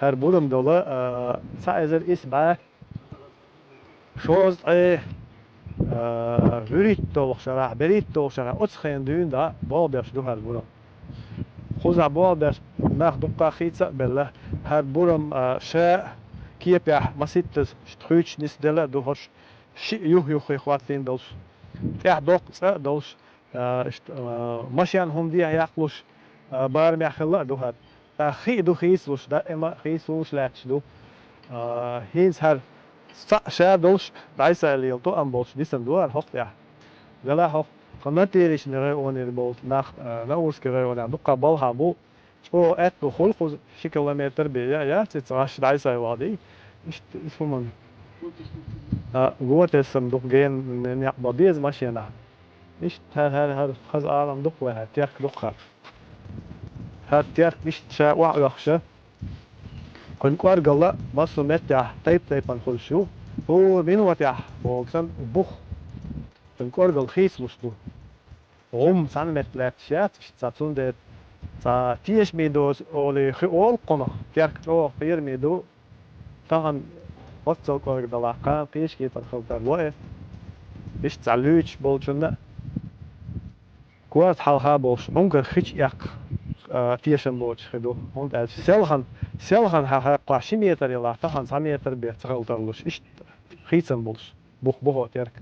her bulum dolu sadece isme şoz Vürit doğuşlara, berit doğuşlara, otskhen düğünde bol bir duhar bulum. Kuza bol bir nahdukka khitsa bella her bulum kiyep ya masittes strüç nisdele duhoş yuh ihwatin dos. Ja doksa dos masyan hum dia yakluş bar mehla duhar. Ta khi khislus da ema khislus lats du. Hins her Sa dos Israel to am bos diesen duar hoch ja. Gala hoch fanatisch nere onir bos nach na urskere ona duqa bal habu o et bu khulq kilometer be ya tsit rash Israel wadi ist man gut es doch gehen ja babiz machina nicht her khaz alam duq wa tiak duqa hat tiak nicht sha wa yakhsha كن قارجلا بس متى تايب نخشوا هو بين وتاع بوكسن بوخ كن قارجل خيس لستو هم سان متلات شات ساتون ده سا تيش ميدوس اولي خول قنا تيرك او خير ميدو طبعا وقت قارجلا قام فيش كي تخلطر واقف مش تعلوش بولجنا كوات حالها بوش ممكن خيش يق تيشن بوش خدو هم selhan ha qashim yeter yala tahan sam yeter be tsaltarlush ish khitsan bulush buh terk